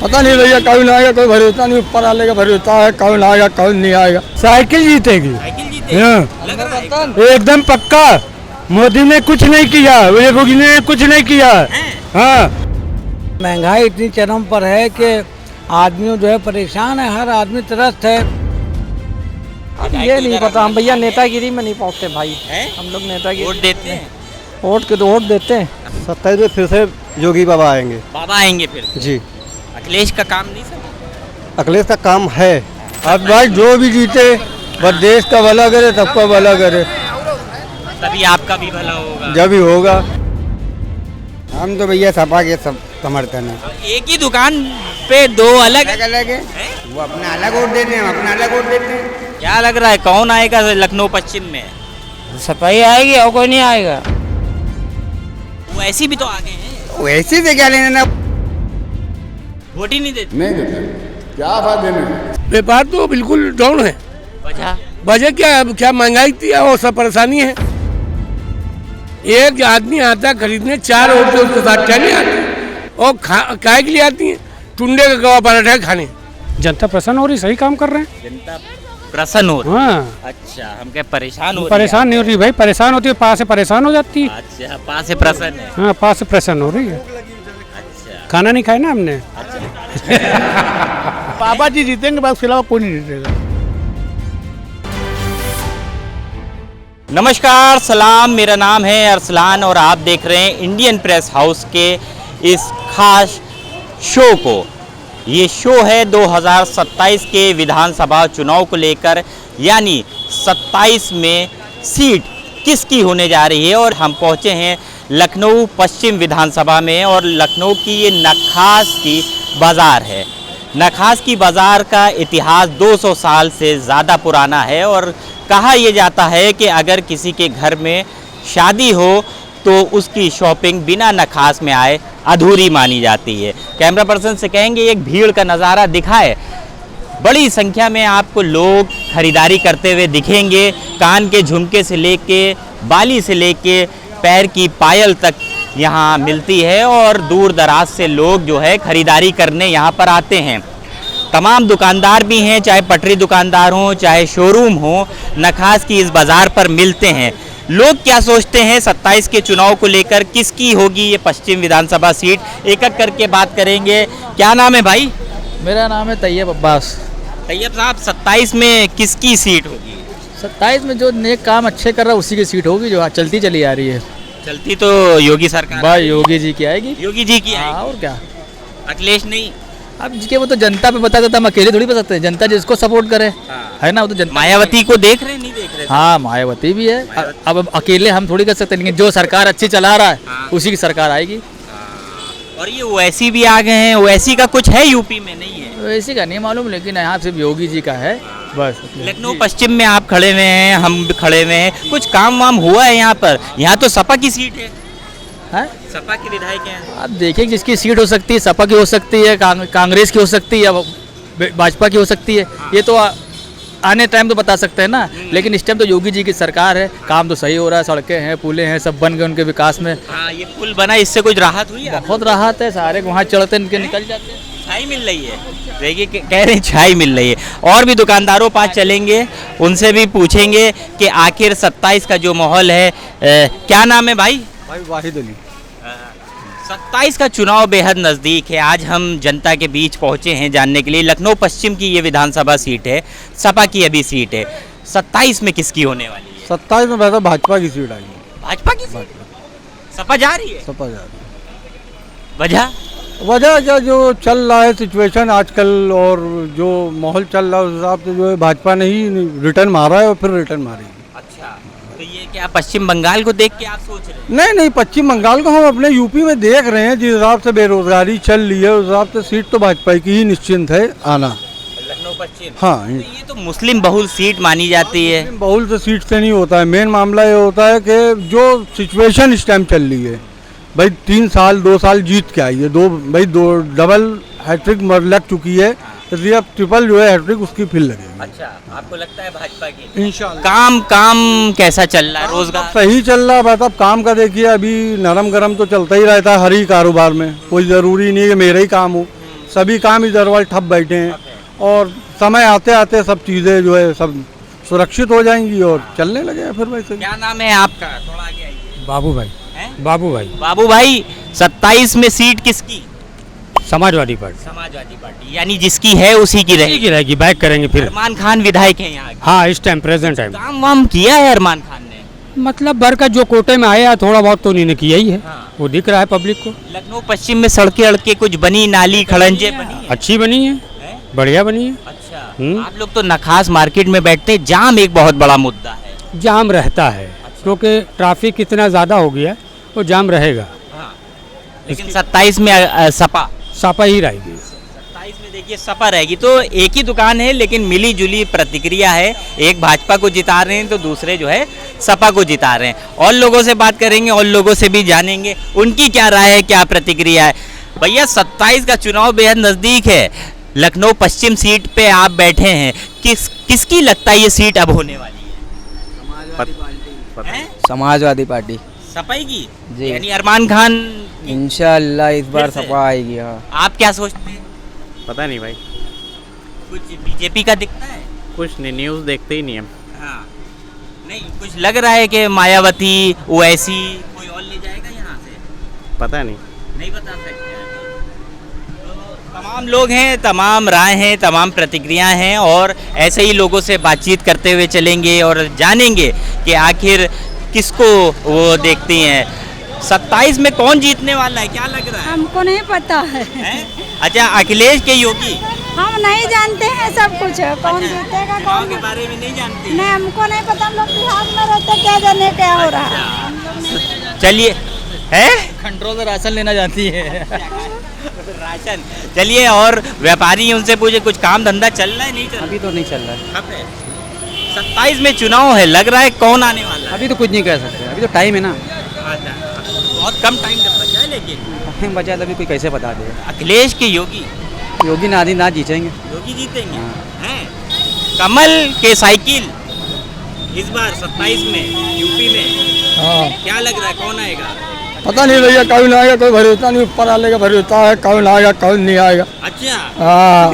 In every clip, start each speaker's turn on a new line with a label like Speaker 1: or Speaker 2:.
Speaker 1: पता नहीं भैया, कौन आएगा कोई भरोसा नहीं, ऊपर वाले का भरोसा है, कौन आएगा कौन नहीं आएगा। साइकिल जीतेगी,
Speaker 2: साइकिल जीतेगी लग रहा है।
Speaker 1: एकदम पक्का। मोदी ने कुछ नहीं किया, योगी ने कुछ नहीं किया। हाँ,
Speaker 3: महंगाई इतनी चरम पर है कि आदमी जो है परेशान है, हर आदमी त्रस्त है।
Speaker 4: ये नहीं पता हम भैया, नेतागिरी में नहीं पहुँचते भाई। हम लोग नेतागिरी
Speaker 2: वोट देते हैं,
Speaker 4: वोट के तो वोट देते हैं।
Speaker 1: 27 में फिर से योगी बाबा आएंगे।
Speaker 2: बाबा आएंगे फिर।
Speaker 1: जी,
Speaker 2: अखिलेश का काम नहीं सर।
Speaker 1: अखिलेश का काम है। अब भाई जो भी जीते बस देश का भला करे, सबका भला करे,
Speaker 2: तभी आपका भी भला होगा।
Speaker 1: जब भी होगा। हम तो भैया सपा के सब समर्थन है।
Speaker 2: एक ही दुकान पे दो अलग
Speaker 1: अलग है, वो अपना अलग वोट देते हैं, हम अपना अलग वोट देते हैं।
Speaker 2: क्या लग रहा है कौन आएगा लखनऊ पश्चिम में?
Speaker 4: सफाई आएगी और कोई नहीं आएगा।
Speaker 2: वो ऐसी भी तो आगे हैं,
Speaker 1: वैसे से क्या लेना,
Speaker 2: वोट ही नहीं देते।
Speaker 1: नहीं देते, क्या फायदे में।
Speaker 5: व्यापार तो बिल्कुल डाउन है।
Speaker 2: वजह
Speaker 5: वजह क्या महंगाई थी और सब परेशानी है। एक आदमी आता खरीदने, 4 औरतें उसके साथ क्या नहीं आती, और काय के लिए आती हैं? टुंडे का गवा पराठा खाने। जनता प्रसन्न हो रही, सही काम कर रहे हैं।
Speaker 2: जनता प्रसन्न हो रही।
Speaker 5: हाँ,
Speaker 2: अच्छा, हम क्या परेशान हो रही
Speaker 5: परेशान नहीं हो रही भाई, परेशान होती है, पास से परेशान हो जाती है।
Speaker 2: अच्छा, पास से प्रसन्न है।
Speaker 5: हाँ, पास से प्रसन्न हो रही है।
Speaker 2: अच्छा,
Speaker 5: खाना नहीं खाया ना हमने।
Speaker 1: बाबा जी जीतेंगे, बस फिलहाल कोई नहीं जीतेगा।
Speaker 2: नमस्कार, सलाम, मेरा नाम है अरसलान और आप देख रहे हैं इंडियन प्रेस हाउस के इस खास शो को। ये शो है 2027 के विधानसभा चुनाव को लेकर, यानी 27 में सीट किसकी होने जा रही है। और हम पहुंचे हैं लखनऊ पश्चिम विधानसभा में, और लखनऊ की ये नखास की बाज़ार है। नखास की बाज़ार का इतिहास 200 साल से ज़्यादा पुराना है, और कहा यह जाता है कि अगर किसी के घर में शादी हो तो उसकी शॉपिंग बिना नखास में आए अधूरी मानी जाती है। कैमरा पर्सन से कहेंगे एक भीड़ का नज़ारा दिखाए। बड़ी संख्या में आपको लोग खरीदारी करते हुए दिखेंगे। कान के झुमके से लेके, बाली से लेके, पैर की पायल तक यहाँ मिलती है, और दूर दराज से लोग जो है खरीदारी करने यहाँ पर आते हैं। तमाम दुकानदार भी हैं, चाहे पटरी दुकानदार हों चाहे शोरूम हो, नखास की इस बाज़ार पर मिलते हैं। लोग क्या सोचते हैं 27 के चुनाव को लेकर, किसकी होगी ये पश्चिम विधानसभा सीट, एक एक करके बात करेंगे। क्या नाम है भाई?
Speaker 3: मेरा नाम है तैयब अब्बास।
Speaker 2: तैयब साहब, 27 में किसकी सीट होगी?
Speaker 3: 27 में जो नेक काम अच्छे कर रहा है उसी की सीट होगी, जो चलती चली आ रही है।
Speaker 2: चलती तो योगी सरकार,
Speaker 3: भाई योगी जी की आएगी।
Speaker 2: योगी जी की
Speaker 3: हाँ,
Speaker 2: आएगी।
Speaker 3: और क्या।
Speaker 2: अखिलेश नहीं?
Speaker 3: अब जिसके वो तो जनता पे बता देता, हम अकेले थोड़ी बता सकते हैं। जनता जिसको सपोर्ट करे, है ना, वो तो जनता।
Speaker 2: मायावती को देख रहे नहीं देख रहे?
Speaker 3: हाँ, मायावती भी है। अब अकेले हम थोड़ी कर सकते हैं, लेकिन जो सरकार अच्छी चला रहा है उसी की सरकार आएगी।
Speaker 2: और ये ओवैसी भी आ गए हैं। ओवैसी का कुछ है यूपी में? नहीं है,
Speaker 3: वैसे का नहीं मालूम, लेकिन यहाँ सिर्फ योगी जी का है बस।
Speaker 2: लखनऊ पश्चिम में आप खड़े हुए हैं, हम भी खड़े हुए हैं, कुछ काम वाम हुआ है यहाँ पर? यहाँ तो सपा की सीट है।
Speaker 3: है,
Speaker 2: सपा के विधायक हैं।
Speaker 3: आप देखिए जिसकी सीट हो सकती है, सपा की हो सकती है, कांग्रेस की हो सकती है, भाजपा की हो सकती है। ये तो आने टाइम तो बता सकते हैं ना, लेकिन इस टाइम तो योगी जी की सरकार है। काम तो सही हो रहा है, सड़कें हैं, पुलें हैं, सब बन गए उनके विकास में।
Speaker 2: हाँ, ये पुल बना, इससे कुछ राहत हुई है?
Speaker 3: बहुत राहत है, सारे वहाँ चढ़ते इनके निकल जाते हैं।
Speaker 2: छाई मिल रही है, देखिए कह रहे हैं छाई मिल रही है। और भी दुकानदारों पास चलेंगे, उनसे भी पूछेंगे कि आखिर 27 का जो माहौल है। क्या नाम है भाई?
Speaker 1: भाई वाहिद अली।
Speaker 2: 27 का चुनाव बेहद नज़दीक है। आज हम जनता के बीच पहुंचे हैं जानने के लिए। लखनऊ पश्चिम की ये विधानसभा सीट है, सपा की अभी सीट है। 27 में किसकी होने वाली है?
Speaker 1: 27 में वैसे भाजपा की सीट आई।
Speaker 2: भाजपा की सीट? सपा जा रही है?
Speaker 1: सपा जा रही।
Speaker 2: वजह
Speaker 1: क्या, जो चल रहा है सिचुएशन आजकल और जो माहौल चल रहा है उस हिसाब से जो है भाजपा ने ही रिटर्न मारा है और फिर रिटर्न मारी।
Speaker 2: अच्छा, तो ये क्या पश्चिम बंगाल को देख के आप सोच रहे हैं?
Speaker 1: नहीं, पश्चिम बंगाल को हम अपने यूपी में देख रहे हैं। जिस हिसाब से बेरोजगारी चल रही है उस हिसाब से सीट तो भाजपा की ही निश्चिंत है आना।
Speaker 2: लखनऊ पश्चिम?
Speaker 1: हाँ,
Speaker 2: तो ये तो मुस्लिम बहुल सीट मानी जाती है।
Speaker 1: बहुल से सीट से नहीं होता है। मेन मामला ये होता है कि जो सिचुएशन इस टाइम चल रही है, भाई 3 साल 2 साल जीत के आई है, दो डबल हैट्रिक लग चुकी है, इसलिए अब ट्रिपल जो है हैट्रिक उसकी फिर लगेगी।
Speaker 2: अच्छा, आपको लगता है भाजपा की?
Speaker 1: इंशाल्लाह।
Speaker 2: काम कैसा चल रहा है? रोजगार
Speaker 1: सही चल रहा है। बस अब काम का देखिए, अभी नरम गरम तो चलता ही रहता है हर ही कारोबार में। कोई ज़रूरी नहीं है कि मेरा ही काम हो, सभी काम इधर वाले ठप बैठे हैं और समय आते आते सब चीज़ें जो है सब सुरक्षित हो जाएंगी और चलने लगे हैं फिर वैसे।
Speaker 2: क्या नाम है आपका? थोड़ा आगे आइए।
Speaker 6: बाबू भाई।
Speaker 2: हैं?
Speaker 6: बाबू भाई।
Speaker 2: बाबू भाई, 27 में सीट किसकी?
Speaker 6: समाजवादी पार्टी।
Speaker 2: समाजवादी पार्टी, यानी जिसकी है उसी की
Speaker 6: ठीक ही रहेगी, बैक करेंगे फिर।
Speaker 2: अरमान खान विधायक हैं यहाँ के।
Speaker 6: हाँ, इस टाइम प्रेजेंट टाइम
Speaker 2: काम वाम किया है अरमान खान ने?
Speaker 6: मतलब भर का जो कोटे में आया थोड़ा बहुत तो उन्होंने किया ही है।
Speaker 2: हाँ।
Speaker 6: वो दिख रहा है पब्लिक को।
Speaker 2: लखनऊ पश्चिम में सड़कें कुछ बनी, नाली खड़ंजे बनी है?
Speaker 6: अच्छी बनी है,
Speaker 2: हैं?
Speaker 6: बढ़िया बनी है।
Speaker 2: अच्छा,
Speaker 6: हम्म।
Speaker 2: आप लोग तो नखास मार्केट में बैठते हैं, जाम एक बहुत बड़ा मुद्दा है।
Speaker 6: जाम रहता है क्योंकि ट्रैफिक इतना ज़्यादा हो गया है, वो जाम रहेगा।
Speaker 2: हाँ। लेकिन 27 में सपा
Speaker 6: सापा ही रहेगी।
Speaker 2: 27 में देखिए सपा रहेगी। तो एक ही दुकान है लेकिन मिली जुली प्रतिक्रिया है, एक भाजपा को जिता रहे हैं तो दूसरे जो है सपा को जिता रहे हैं। और लोगों से बात करेंगे और लोगों से भी जानेंगे उनकी क्या राय है, क्या प्रतिक्रिया है। भैया 27 का चुनाव बेहद नज़दीक है, लखनऊ पश्चिम सीट पे आप बैठे हैं, किसकी लगता है ये सीट अब होने वाली है?
Speaker 7: समाजवादी पार्टी
Speaker 2: सपा की
Speaker 7: जी।
Speaker 2: यानी अरमान खान की?
Speaker 7: इंशाल्लाह इस बार
Speaker 2: फिर से?
Speaker 7: सपा आएगी। हाँ,
Speaker 2: आप क्या सोचते हैं?
Speaker 8: पता नहीं भाई,
Speaker 2: कुछ बीजेपी का दिखता है?
Speaker 8: कुछ नहीं, न्यूज़ देखते ही नहीं हम।
Speaker 2: हाँ, नहीं कुछ लग रहा है कि मायावती ओवैसी कोई और ले जाएगा यहाँ से?
Speaker 8: पता नहीं।
Speaker 2: नहीं बता सकते हैं अभी। तो तमाम लोग हैं, तमाम राय हैं, तमाम प्रतिक्रियाएं हैं और ऐसे ही लोगों से बातचीत करते हुए चलेंगे और जानेंगे कि आखिर किसको वो देखती हैं। 27 में कौन जीतने वाला है, क्या लग रहा है?
Speaker 9: हमको नहीं पता है,
Speaker 2: हैं? अच्छा, अखिलेश के योगी?
Speaker 9: हम नहीं जानते हैं सब कुछ, कौन जीतेगा
Speaker 2: चुनाव
Speaker 9: कौन
Speaker 2: के बारे में नहीं जानती?
Speaker 9: नहीं, हमको नहीं पता। हम लोग बिहार में रहते, क्या जाने क्या हो रहा है।
Speaker 2: चलिए, है
Speaker 3: कंट्रोल से राशन लेना जाती है।
Speaker 2: राशन। चलिए, और व्यापारी हैं, उनसे पूछे कुछ काम धंधा चल रहा है, नहीं चल रहा?
Speaker 7: अभी तो नहीं चल रहा है।
Speaker 2: कब है? 27 में चुनाव है, लग रहा है कौन आने वाला है?
Speaker 7: अभी तो कुछ नहीं कह सकते, अभी तो टाइम है ना।
Speaker 2: अच्छा, बहुत कम टाइम जब बचा है, लेकिन
Speaker 7: बचा तो अभी कोई कैसे बता दे।
Speaker 2: अखिलेश के योगी?
Speaker 7: योगी नादी ना जीतेंगे।
Speaker 2: योगी जीतेंगे हैं? कमल के साइकिल इस बार 27 में यूपी में?
Speaker 1: हाँ,
Speaker 2: क्या लग रहा है कौन आएगा?
Speaker 1: पता नहीं भैया, कौन आएगा कोई भरोसा नहीं, ऊपर वाले का भरोसा है, कौन आएगा कौन नहीं आएगा।
Speaker 2: अच्छा,
Speaker 1: हाँ,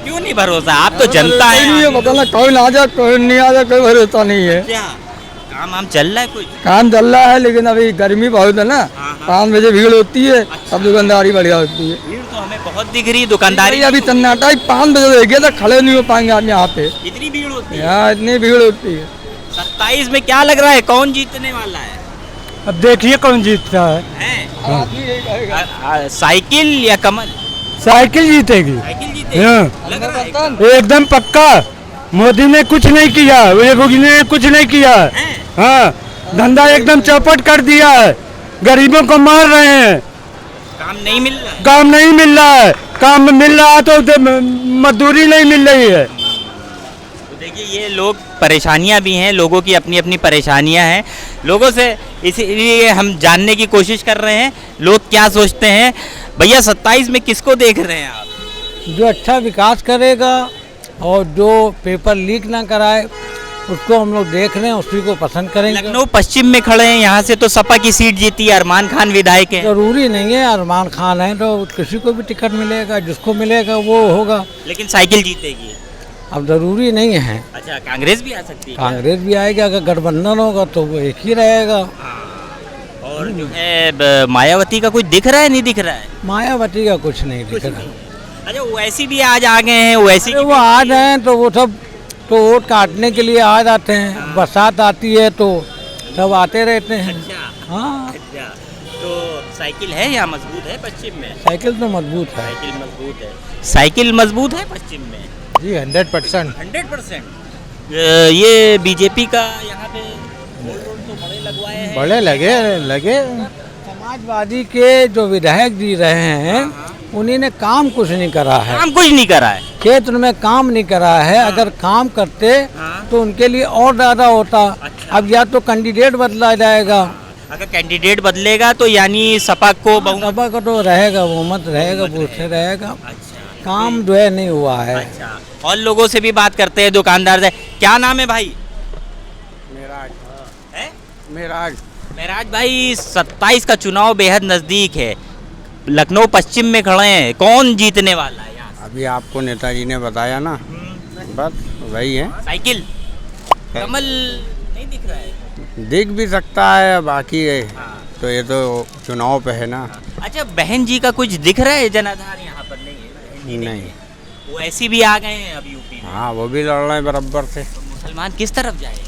Speaker 2: क्यों नहीं भरोसा? आप तो जनता है।
Speaker 1: नहीं है, पता ना कौन आ जाए कौन नहीं आ जाए, कोई भरोसा नहीं है।
Speaker 2: क्या काम हम चल रहा है कुछ?
Speaker 1: काम चल रहा है लेकिन अभी गर्मी बहुत है ना,
Speaker 2: हाँ।
Speaker 1: 5 बजे भीड़ होती है, सब दुकानदारी बढ़िया होती है।
Speaker 2: भीड़ तो हमें बहुत दिख रही है, दुकानदारी
Speaker 1: अभी सन्नाटा 5 बजे रह गया था, खड़े नहीं हो पाएंगे आप यहाँ पे।
Speaker 2: इतनी भीड़ होती है।
Speaker 1: यहाँ इतनी भीड़ होती है।
Speaker 2: 27 में क्या लग रहा है कौन जीतने वाला है?
Speaker 1: अब देखिए कौन जीतता है।
Speaker 2: साइकिल या कमल?
Speaker 1: साइकिल जीतेगी।
Speaker 2: साइकिल जीतेगी
Speaker 1: हाँ।
Speaker 2: लग रहा है।
Speaker 1: एकदम पक्का। मोदी ने कुछ नहीं किया, योगी ने कुछ नहीं किया।
Speaker 2: हैं?
Speaker 1: हाँ, धंधा एकदम चौपट कर दिया है, गरीबों को मार रहे हैं,
Speaker 2: काम नहीं मिल रहा है।
Speaker 1: काम नहीं मिल रहा है, काम मिल रहा है तो मजदूरी नहीं मिल रही है।
Speaker 2: तो देखिए, ये लोग परेशानियां भी हैं, लोगों की अपनी अपनी परेशानियां हैं, लोगों से इसीलिए हम जानने की कोशिश कर रहे हैं लोग क्या सोचते हैं। भैया 27 में किसको देख रहे हैं आप?
Speaker 10: जो अच्छा विकास करेगा और जो पेपर लीक ना कराए उसको हम लोग देख रहे हैं, उसी को पसंद करेंगे।
Speaker 2: लखनऊ पश्चिम में खड़े हैं, यहाँ से तो सपा की सीट जीती है, अरमान खान विधायक है।
Speaker 10: जरूरी नहीं है अरमान खान है तो किसी को भी टिकट मिलेगा, जिसको मिलेगा वो होगा।
Speaker 2: लेकिन साइकिल जीतेगी।
Speaker 10: अब जरूरी नहीं है।
Speaker 2: अच्छा, कांग्रेस भी आ सकती है क्या?
Speaker 10: कांग्रेस भी आएगा, अगर गठबंधन होगा तो वो एक ही रहेगा।
Speaker 2: और जो है मायावती का कुछ दिख रहा है, नहीं दिख रहा है?
Speaker 10: मायावती का कुछ नहीं दिख रहा।
Speaker 2: अच्छा, वैसी भी आज आ गए हैं, वैसी
Speaker 10: अरे वो आ जाए तो वो सब तो वोट काटने के लिए आ जाते हैं। बरसात आती है तो सब आते रहते हैं।
Speaker 2: अच्छा,
Speaker 10: हाँ,
Speaker 2: अच्छा, तो साइकिल है यहाँ मजबूत है पश्चिम में?
Speaker 10: साइकिल तो मजबूत है।
Speaker 2: साइकिल मजबूत है। साइकिल मजबूत है पश्चिम में
Speaker 10: जी 100%।
Speaker 2: 100%। ये बीजेपी का यहाँ पे वोट तो बड़े लगवाए हैं।
Speaker 10: बड़े लगे समाजवादी के जो विधायक जी रहे हैं उन्हीं ने काम कुछ नहीं करा है,
Speaker 2: काम कुछ नहीं करा है।
Speaker 10: क्षेत्र में काम नहीं करा है। अगर काम करते तो उनके लिए और ज्यादा होता। अब या तो कैंडिडेट बदला जाएगा,
Speaker 2: अगर कैंडिडेट बदलेगा तो यानी सपा को बहुमत।
Speaker 10: सपा का तो रहेगा, बहुमत रहेगा, बूथ रहेगा। काम जो है नहीं हुआ है।
Speaker 2: अच्छा, और लोगों से भी बात करते हैं, दुकानदार से। क्या नाम है भाई?
Speaker 7: मेराज।
Speaker 2: मेराज भाई, 27 का चुनाव बेहद नज़दीक है, लखनऊ पश्चिम में खड़े हैं, कौन जीतने वाला है यहाँ?
Speaker 1: अभी आपको नेताजी ने बताया ना, बस वही है।
Speaker 2: साइकिल कमल नहीं दिख रहा है?
Speaker 1: दिख भी सकता है, बाकी है तो ये तो चुनाव पे है ना।
Speaker 2: अच्छा, बहन जी का कुछ दिख रहा है जनाधार यहाँ पर? नहीं है बहन जी,
Speaker 1: नहीं।
Speaker 2: वो ऐसी भी आ गए हैं अब यूपी में।
Speaker 1: हाँ, वो भी लड़ रहे हैं बराबर से।
Speaker 2: मुसलमान किस तरफ जाएगा?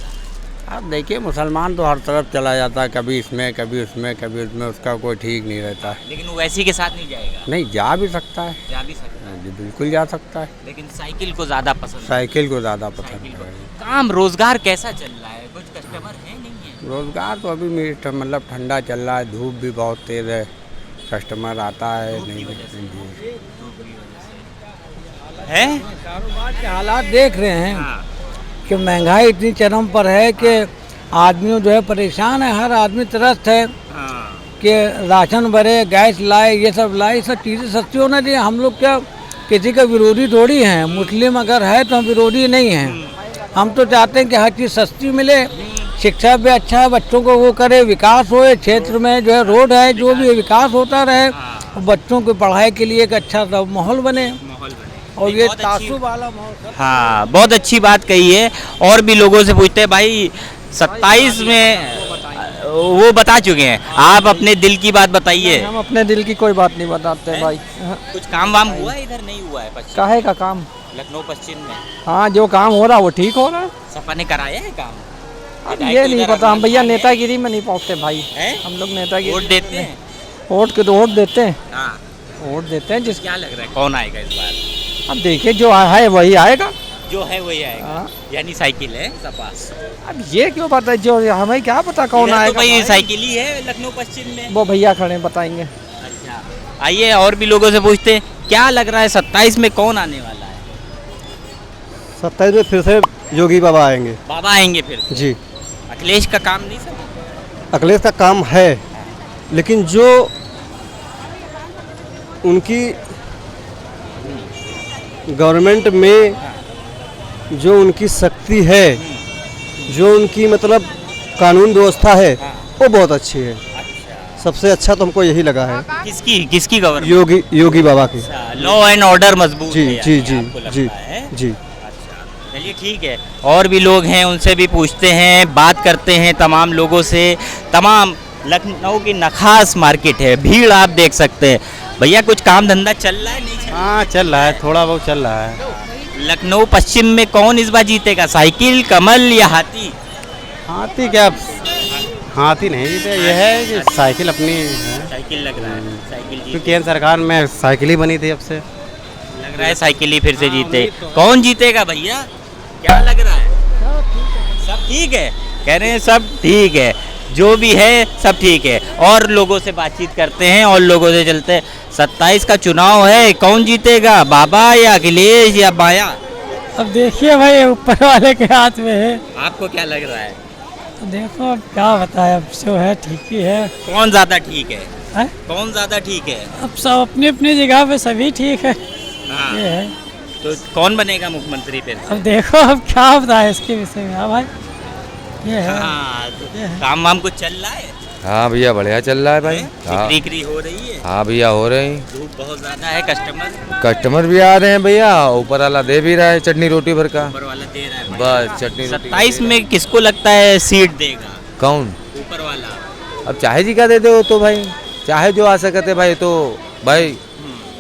Speaker 1: आप देखिए, मुसलमान तो हर तरफ चला जाता है, कभी इसमें कभी उसमें कभी उसमें, उसका कोई ठीक नहीं रहता है।
Speaker 2: लेकिन वो ऐसी के साथ नहीं जाएगा?
Speaker 1: नहीं, जा भी सकता है,
Speaker 2: जा भी सकता है,
Speaker 1: जी बिल्कुल जा सकता है,
Speaker 2: लेकिन साइकिल को ज़्यादा पसंद है।
Speaker 1: साइकिल को ज़्यादा पसंद है।
Speaker 2: काम रोजगार कैसा चल रहा है? कुछ कस्टमर है नहीं है?
Speaker 1: रोजगार तो अभी मतलब ठंडा चल रहा है, धूप भी बहुत तेज़ है, कस्टमर आता है नहीं।
Speaker 2: है
Speaker 10: कारोबार के हालात देख रहे हैं
Speaker 2: हाँ।
Speaker 10: कि महंगाई इतनी चरम पर है कि आदमी जो है परेशान है, हर आदमी त्रस्त है कि राशन भरे, गैस लाए, ये सब लाए, ये सब चीज़ें सस्ती होना चाहिए। हम लोग क्या किसी का विरोधी थोड़ी हैं, मुस्लिम अगर है तो हम विरोधी नहीं हैं। हम तो चाहते हैं कि हर चीज़ सस्ती मिले, शिक्षा भी अच्छा है, बच्चों को वो करे, विकास होए, क्षेत्र में जो है रोड है, जो भी विकास होता रहे, और बच्चों की पढ़ाई के लिए एक अच्छा माहौल बने, और ये तासुब वाला माहौल।
Speaker 2: हाँ, बहुत अच्छी बात कही है। और भी लोगों से पूछते हैं भाई, 27 में वो बता चुके हैं, आप अपने दिल की बात बताइए।
Speaker 4: हम अपने दिल की कोई बात नहीं बताते भाई।
Speaker 2: कुछ काम वाम हुआ है इधर? नहीं हुआ है पश्चिम,
Speaker 4: काहे का काम?
Speaker 2: लखनऊ पश्चिम में।
Speaker 4: हाँ, जो काम हो रहा है वो ठीक हो रहा है।
Speaker 2: सपा ने कराया है काम?
Speaker 4: अब ये नहीं पता, हम भैया नेतागिरी में नहीं पहुँचते भाई। हम लोग नेतागिरी
Speaker 2: वोट देते हैं?
Speaker 4: वोट के तो वोट देते हैं,
Speaker 2: हाँ।
Speaker 4: वोट देते हैं। जिस
Speaker 2: क्या लग रहा है कौन आएगा इस बार?
Speaker 4: अब देखिए, जो है वही आएगा।
Speaker 2: जो है वही आएगा।
Speaker 4: हाँ।
Speaker 2: यानी साइकिल है सपा।
Speaker 4: अब ये क्यों पता, जो हमें क्या पता कौन
Speaker 2: इधर तो
Speaker 4: आएगा?
Speaker 2: भाई साइकिल ही है लखनऊ पश्चिम में।
Speaker 4: वो भैया खड़े हैं, बताएंगे।
Speaker 2: अच्छा, आइए और भी लोगों से पूछते हैं, क्या लग रहा है 27 में कौन आने वाला है?
Speaker 1: 27 में फिर से योगी बाबा आएंगे।
Speaker 2: बाबा आएंगे फिर?
Speaker 1: जी।
Speaker 2: अखिलेश का काम नहीं सब?
Speaker 1: अखिलेश का काम है, लेकिन जो उनकी गवर्नमेंट में जो उनकी शक्ति है, जो उनकी मतलब कानून व्यवस्था है, वो बहुत अच्छी है। सबसे अच्छा तो हमको यही लगा है।
Speaker 2: किसकी गवर्नमेंट?
Speaker 1: योगी बाबा की।
Speaker 2: लॉ एंड ऑर्डर मजबूत
Speaker 1: जी
Speaker 2: है
Speaker 1: जी
Speaker 2: यानी
Speaker 1: जी
Speaker 2: आपको लगता
Speaker 1: जी
Speaker 2: है?
Speaker 1: जी।
Speaker 2: अच्छा, चलिए ठीक है। और भी लोग हैं, उनसे भी पूछते हैं, बात करते हैं तमाम लोगों से। तमाम लखनऊ की नखास मार्केट है, भीड़ आप देख सकते हैं। भैया कुछ काम धंधा चल रहा है? नहीं चल रहा?
Speaker 8: हाँ चल रहा है, थोड़ा बहुत चल रहा है।
Speaker 2: लखनऊ पश्चिम में कौन इस बार जीतेगा, साइकिल, कमल या हाथी?
Speaker 8: हाथी क्या, हाथी नहीं जीते, यह है कि साइकिल अपनी है।
Speaker 2: साइकिल लग रहा है, साइकिल जीते।
Speaker 8: क्योंकि केंद्र सरकार में साइकिल ही बनी थी, अब से
Speaker 2: लग रहा है साइकिल ही फिर से जीते। कौन जीतेगा भैया, क्या लग रहा है? सब ठीक है, कह रहे हैं सब ठीक है, जो भी है सब ठीक है। और लोगों से बातचीत करते हैं और लोगों से चलते हैं। 27 का चुनाव है, कौन जीतेगा, बाबा या अखिलेश या बाया?
Speaker 6: अब देखिए भाई, ऊपर वाले के हाथ में है।
Speaker 2: आपको क्या लग रहा है?
Speaker 6: तो देखो अब क्या बताए, अब जो है ठीक ही है।
Speaker 2: कौन ज्यादा ठीक है?
Speaker 6: हैं?
Speaker 2: कौन ज्यादा ठीक है?
Speaker 6: अब सब अपनी अपनी जगह पे सभी ठीक है।
Speaker 2: हाँ।
Speaker 6: ये है,
Speaker 2: तो कौन बनेगा मुख्यमंत्री फिर?
Speaker 6: अब देखो अब क्या बताए इसके विषय में। हाँ भाई, ये है।
Speaker 2: हाँ, तो काम वाम कुछ चल रहा है?
Speaker 11: हाँ भैया, बढ़िया चल रहा है भाई। हाँ
Speaker 2: बिक्री हो रही है?
Speaker 11: हाँ भैया, हो रहे हैं।
Speaker 2: धूप बहुत ज्यादा है,
Speaker 11: कस्टमर भी आ रहे हैं भैया, ऊपर वाला दे भी रहा है चटनी रोटी भर का।
Speaker 2: ऊपर वाला दे रहा है
Speaker 11: बस चटनी रोटी।
Speaker 2: 27 में किसको लगता है सीट देगा?
Speaker 11: कौन?
Speaker 2: ऊपर वाला।
Speaker 11: अब चाहे जी का दे दो तो भाई, चाहे जो आ सकते भाई, तो भाई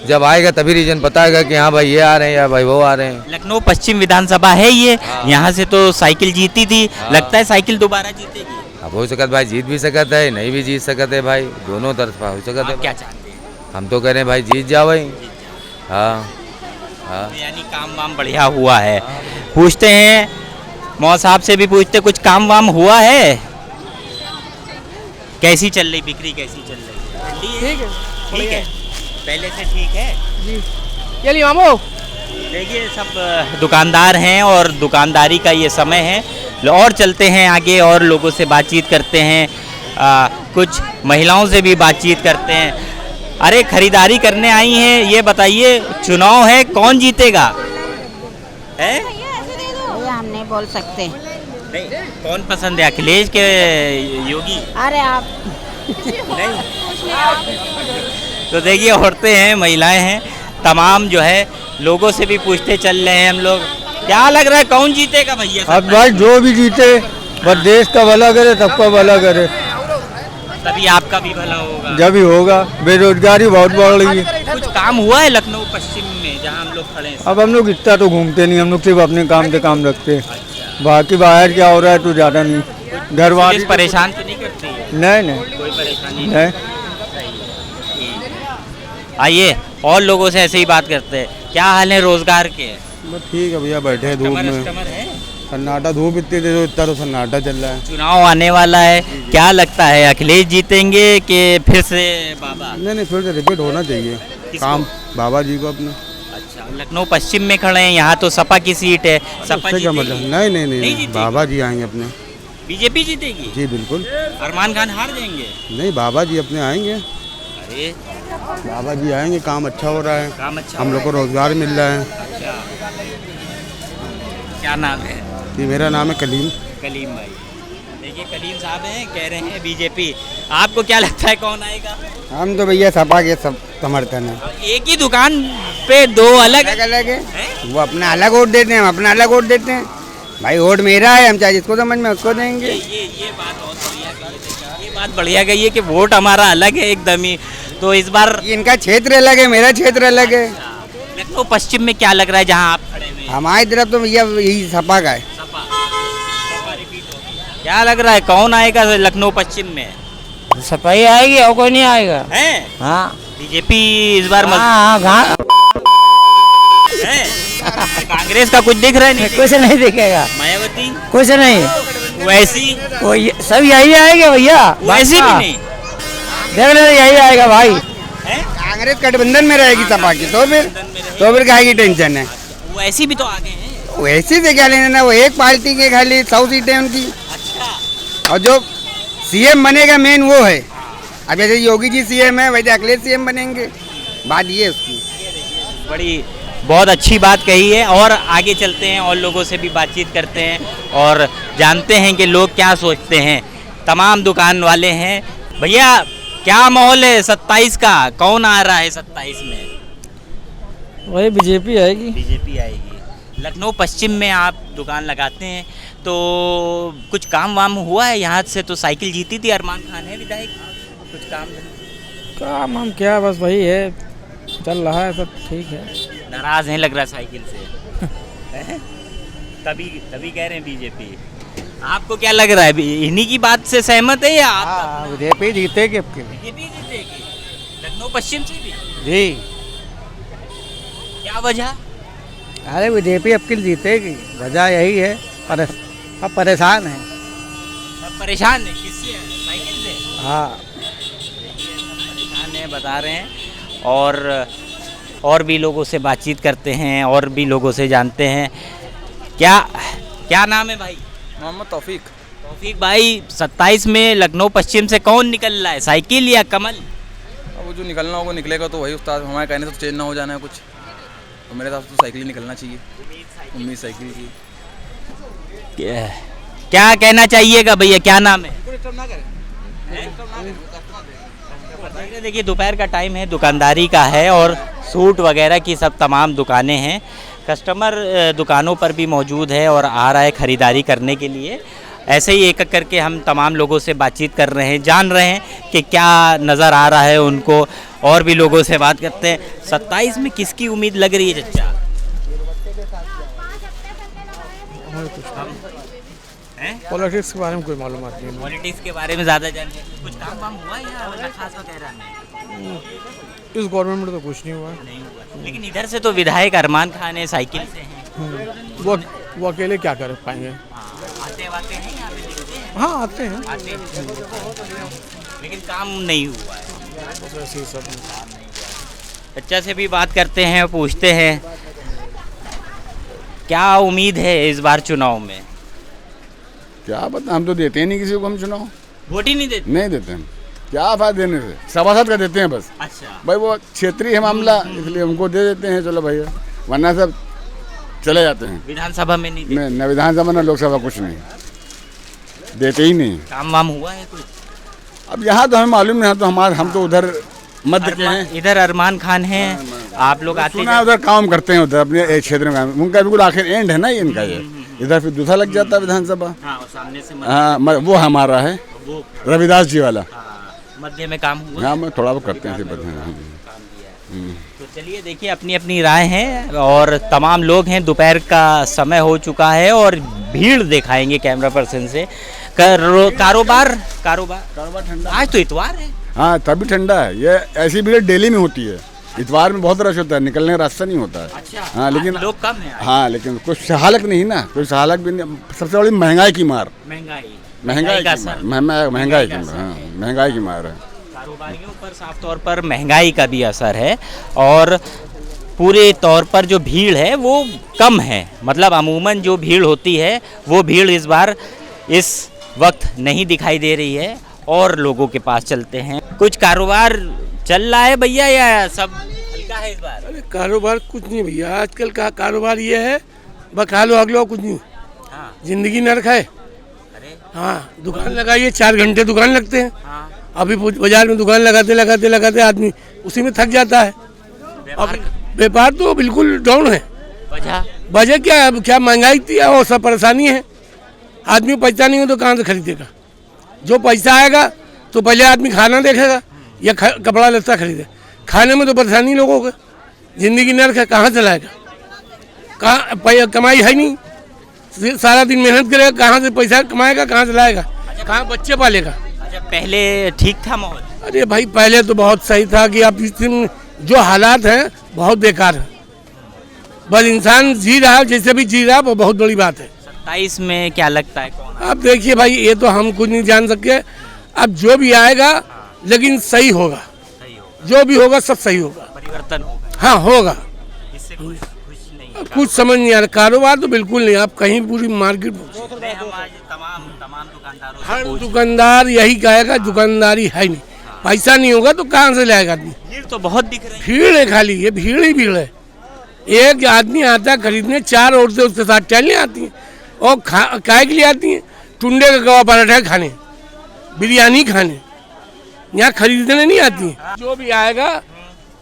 Speaker 11: जब आएगा तभी रीजन बताएगा कि हाँ भाई ये आ रहे हैं या भाई वो आ रहे हैं।
Speaker 2: लखनऊ पश्चिम विधानसभा है ये, यहाँ से तो साइकिल जीती थी, लगता है साइकिल दोबारा जीतेगी?
Speaker 11: अब हो सकता भाई, जीत भी सकता है, नहीं भी जीत सकते है भाई, दोनों तरफा हो सकता है।
Speaker 2: क्या चाहते हैं?
Speaker 11: हम तो कह रहे हैं भाई जीत जाओ भाई। हाँ हाँ,
Speaker 2: यानी काम वाम बढ़िया हुआ है। पूछते हैं मौसा साहब से भी पूछते, कुछ काम वाम हुआ है? कैसी चल रही बिक्री, कैसी चल रही है?
Speaker 4: ठीक है,
Speaker 2: ठीक है, पहले से ठीक है
Speaker 4: जी। चलिए मामू,
Speaker 2: देखिए सब दुकानदार हैं और दुकानदारी का ये समय है। और चलते हैं आगे और लोगों से बातचीत करते हैं, कुछ महिलाओं से भी बातचीत करते हैं। अरे खरीदारी करने आई हैं, ये बताइए चुनाव है, कौन जीतेगा? है
Speaker 9: भैया हम नहीं बोल सकते।
Speaker 2: नहीं, कौन पसंद है, अखिलेश के योगी?
Speaker 9: अरे आप
Speaker 2: नहीं, तो देखिए औरतें हैं, महिलाएं हैं, तमाम जो है लोगों से भी पूछते चल रहे हैं हम लोग। क्या लग रहा है कौन जीतेगा भैया?
Speaker 1: अब भाई जो भी जीते बस देश का भला करे, सबका भला करे,
Speaker 2: तभी आपका भी भला होगा।
Speaker 1: जब भी होगा। बेरोजगारी बहुत बढ़ रही है।
Speaker 2: कुछ काम हुआ है लखनऊ पश्चिम में जहां हम लोग खड़े हैं?
Speaker 1: अब हम लोग इतना तो घूमते नहीं, हम लोग सिर्फ अपने काम से काम रखते हैं। बाकी बाहर क्या हो रहा है तो ज़्यादा नहीं। घर वाले
Speaker 2: पुलिस परेशान तो नहीं करती है?
Speaker 1: नहीं
Speaker 2: कोई परेशानी
Speaker 1: नहीं।
Speaker 2: आइए और लोगों से ऐसे ही बात करते हैं। क्या हाल है रोजगार के?
Speaker 8: ठीक है भैया, बैठे हैं धूप में।
Speaker 2: कस्टमर है?
Speaker 8: सन्नाटा, धूप इतनी देर इतना तो सन्नाटा चल रहा है।
Speaker 2: चुनाव आने वाला है, क्या लगता है अखिलेश जीतेंगे कि फिर से बाबा?
Speaker 8: नहीं, फिर से रिपीट होना चाहिए काम बाबा जी को अपने।
Speaker 2: अच्छा, लखनऊ पश्चिम में खड़े हैं, यहाँ तो सपा की सीट है। सपा
Speaker 8: क्या मतलब?
Speaker 2: जीतेगी?
Speaker 8: नहीं, बाबा जी आएंगे अपने।
Speaker 2: बीजेपी जीतेगी?
Speaker 8: जी बिल्कुल।
Speaker 2: अरमान खान हार जाएंगे?
Speaker 8: नहीं, बाबा जी अपने आएंगे।
Speaker 2: अरे
Speaker 8: बाबा जी आएंगे, काम अच्छा हो रहा है,
Speaker 2: काम अच्छा
Speaker 8: हम लोग को रोजगार मिल रहा है।
Speaker 2: अच्छा, क्या नाम है?
Speaker 8: जी मेरा नाम है कलीम।
Speaker 2: कलीम भाई, देखिए कलीम साहब हैं, कह रहे हैं बीजेपी। आपको क्या लगता है कौन आएगा?
Speaker 8: हम तो भैया सपा के सब समर्थन है।
Speaker 2: एक ही दुकान पे दो अलग
Speaker 8: अलग है। वो अपना अलग वोट देते हैं, हम अपना अलग वोट देते हैं। भाई वोट मेरा है, हम चाहे जिसको समझ में उसको देंगे।
Speaker 2: ये बात बहुत बढ़िया कही है। ये बात बढ़िया कही है कि वोट हमारा अलग है एकदम ही। तो इस बार
Speaker 8: इनका क्षेत्र अलग है, मेरा क्षेत्र अलग है।
Speaker 2: लखनऊ पश्चिम में क्या लग रहा है जहाँ आप खड़े हुए हैं?
Speaker 8: हमारी तरफ तो भैया यही सपा का है।
Speaker 2: क्या लग रहा है कौन आएगा लखनऊ पश्चिम में?
Speaker 4: सपा ही आएगी और कोई नहीं आएगा।
Speaker 2: है?
Speaker 4: हाँ
Speaker 2: बीजेपी इस बार
Speaker 4: हाँ,
Speaker 2: है? कांग्रेस का कुछ दिख रहा है? नहीं
Speaker 4: कुछ नहीं दिखेगा।
Speaker 2: मायावती
Speaker 4: कुछ नहीं,
Speaker 2: वैसी
Speaker 4: सब यही आएगा भैया।
Speaker 2: वैसी भी नहीं,
Speaker 4: देख ले यही आएगा भाई।
Speaker 8: कांग्रेस गठबंधन में रहेगी सपा की, तो फिर काहे की टेंशन है?
Speaker 2: वैसी भी तो आगे हैं।
Speaker 8: वैसे से क्या लेना ना, वो एक पार्टी के खाली 100 सीटें उनकी।
Speaker 2: अच्छा,
Speaker 8: और जो सीएम बनेगा मेन वो है। अब जैसे योगी जी सीएम है, वैसे अखिलेश सीएम बनेंगे। बात ये है उसकी।
Speaker 2: बड़ी बहुत अच्छी बात कही है। और आगे चलते हैं और लोगों से भी बातचीत करते हैं और जानते हैं कि लोग क्या सोचते हैं। तमाम दुकान वाले हैं। भैया क्या माहौल है 27 का? कौन आ रहा है 27 में?
Speaker 4: वही बीजेपी आएगी।
Speaker 2: बीजेपी आएगी। लखनऊ पश्चिम में आप दुकान लगाते हैं, तो कुछ काम वाम हुआ है यहाँ से? तो साइकिल जीती थी, अरमान खान है विधायक, कुछ काम
Speaker 4: हम क्या, बस वही है, चल रहा है सब ठीक है।
Speaker 2: नाराज हैं लग रहा है साइकिल से। तभी कह रहे हैं बीजेपी। आपको क्या लग रहा है, इन्हीं की बात से सहमत है या आप?
Speaker 8: बीजेपी जीतेगी अब की।
Speaker 2: बीजेपी जीतेगी लखनऊ पश्चिम से भी?
Speaker 8: जी।
Speaker 2: क्या वजह?
Speaker 10: अरे बीजेपी अब की जीतेगी, वजह यही है, अब परेशान है।
Speaker 2: अब परेशान है किससे? साइकिल से?
Speaker 10: हाँ,
Speaker 2: परेशान है बता रहे हैं। और भी लोगों से बातचीत करते हैं और भी लोगों से जानते हैं। क्या नाम है भाई?
Speaker 3: मोहम्मद तौफीक।
Speaker 2: तौफीक भाई, 27 में लखनऊ पश्चिम से कौन निकल रहा है, साइकिल या कमल?
Speaker 3: अब वो जो निकलना होगा निकलेगा, तो वही उस्ताद, हमारे कहने से तो चेंज ना हो जाना है कुछ, तो मेरे हिसाब से तो साइकिल ही निकलना चाहिए। उम्मीद साइकिल की।
Speaker 2: क्या कहना चाहिएगा भैया, क्या नाम है? देखिए दोपहर का टाइम है, दुकानदारी का है और सूट वगैरह की सब तमाम दुकानें हैं। कस्टमर दुकानों पर भी मौजूद है और आ रहा है ख़रीदारी करने के लिए। ऐसे ही एक एक करके हम तमाम लोगों से बातचीत कर रहे हैं, जान रहे हैं कि क्या नज़र आ रहा है उनको। और भी लोगों से बात करते हैं। 27 में किसकी उम्मीद लग रही है चच्चा?
Speaker 6: पॉलिटिक्स के बारे में कोई मालूमात नहीं।
Speaker 2: पॉलिटिक्स के बारे में ज़्यादा जानते हैं? कुछ काम वाम हुआ या खास वगैरह में?
Speaker 6: इस गवर्नमेंट में तो कुछ नहीं हुआ।
Speaker 2: नहीं हुआ, लेकिन इधर से तो विधायक अरमान खान है, साइकिल से हैं।
Speaker 6: वो अकेले क्या कर पाएंगे?
Speaker 2: आते वाते हैं यहाँ पे, दिखते हैं?
Speaker 6: हाँ आते हैं,
Speaker 2: लेकिन काम नहीं हुआ है।
Speaker 6: ऐसे सब।
Speaker 2: चच्चा से भी बात करते हैं, पूछते हैं क्या उम्मीद है इस बार चुनाव में?
Speaker 8: क्या बता, हम तो देते ही नहीं किसी को, हम चुनाव
Speaker 2: वोट ही नहीं देते।
Speaker 8: नहीं देते हम। क्या फायदा देने से, सभासद का देते हैं बस।
Speaker 2: अच्छा
Speaker 8: भाई वो क्षेत्रीय है मामला, इसलिए उनको दे देते हैं, चलो भैया, वरना सब चले जाते हैं।
Speaker 2: विधानसभा में नहीं देते?
Speaker 8: न विधानसभा न लोकसभा, कुछ नहीं देते ही नहीं।
Speaker 2: काम वाम हुआ है कुछ?
Speaker 8: अब यहाँ तो हमें मालूम नहीं है, तो हम तो उधर
Speaker 12: मध्य के हैं।
Speaker 2: इधर अरमान खान हैं, आप लोग आते
Speaker 12: सुना उधर काम करते हैं, उधर अपने एक क्षेत्र में उनका बिल्कुल आखिर एंड है ना ये इनका, ये इधर फिर दूसरा लग जाता है विधानसभा।
Speaker 2: सामने से
Speaker 12: हाँ वो हमारा है
Speaker 2: वो
Speaker 12: रविदास जी वाला।
Speaker 2: मध्य में काम हुआ।
Speaker 12: हाँ मैं थोड़ा वो करते हैं।
Speaker 2: तो चलिए देखिए अपनी अपनी राय है और तमाम लोग हैं। दोपहर का समय हो चुका है और भीड़ दिखाएंगे कैमरा पर्सन से। कारोबार ठंडा, आज तो इतवार है।
Speaker 12: हाँ तभी ठंडा है, ये ऐसी भीड़ डेली में होती है, इतवार में बहुत रश होता है, निकलने का रास्ता नहीं होता है।
Speaker 2: अच्छा,
Speaker 12: हाँ लेकिन
Speaker 2: लोग कम हैं।
Speaker 12: हाँ लेकिन कुछ सहालक नहीं ना, कोई सहालक भी नहीं। सबसे बड़ी महंगाई की मार, महंगाई की मार है।
Speaker 2: कारोबारियों पर साफ तौर पर महंगाई का भी असर है और पूरे तौर पर जो भीड़ है वो कम है। मतलब अमूमन जो भीड़ होती है वो भीड़ इस बार इस वक्त नहीं दिखाई दे रही है। और लोगों के पास चलते हैं। कुछ कारोबार चल रहा है भैया या सब हल्का है इस बार?
Speaker 5: अरे कारोबार कुछ नहीं भैया, आजकल का कारोबार ये है बखा लो अगलो कुछ नहीं।
Speaker 2: हाँ।
Speaker 5: जिंदगी नरक है। हाँ दुकान लगाइए 4 घंटे दुकान लगते हैं। हाँ। अभी बाजार में दुकान लगाते आदमी उसी में थक जाता है। अब व्यापार तो बिल्कुल डाउन है। वजह क्या महंगाई थी और सब परेशानी है। आदमी पैसा नहीं हो तो कहाँ से खरीदेगा? जो पैसा आएगा तो पहले आदमी खाना देखेगा या कपड़ा लत्ता खरीदे। खाने में तो परेशानी लोगों को, जिंदगी नर्क है, कहाँ से लाएगा? कहाँ कमाई है नहीं, सारा दिन मेहनत करेगा, कहाँ से पैसा कमाएगा, कहाँ से लाएगा, कहाँ बच्चे पालेगा?
Speaker 2: अच्छा पहले ठीक था माहौल?
Speaker 5: अरे भाई पहले तो बहुत सही था कि अब जो हालात हैं बहुत बेकार है। बस इंसान जी रहा है जैसे भी जी रहा है, वो बहुत बड़ी बात है।
Speaker 2: 27 में क्या लगता है कौन?
Speaker 5: अब देखिए भाई ये तो हम कुछ नहीं जान सकते। अब जो भी आएगा लेकिन सही होगा, जो भी होगा सब सही होगा,
Speaker 2: परिवर्तन होगा।
Speaker 5: हाँ होगा।
Speaker 2: इससे खुश नहीं,
Speaker 5: कुछ समझ नहीं आ रहा। कारोबार तो बिल्कुल नहीं। आप कहीं पूरी मार्केट
Speaker 2: तमाम दुकानदारों
Speaker 5: हर दुकानदार यही कहेगा दुकानदारी है नहीं, पैसा नहीं होगा तो कहाँ से लाएगा आदमी?
Speaker 2: भीड़ तो बहुत दिख रही है।
Speaker 5: भीड़ है, खाली ये भीड़ ही भीड़ है। एक आदमी आता है खरीदने, 4 औरतें उसके साथ टहलने आती हैं और काय के लिए आती हैं? टुंडे का कबाब पराठा खाने, बिरयानी खाने, यहाँ खरीदने नहीं आती हैं। जो भी आएगा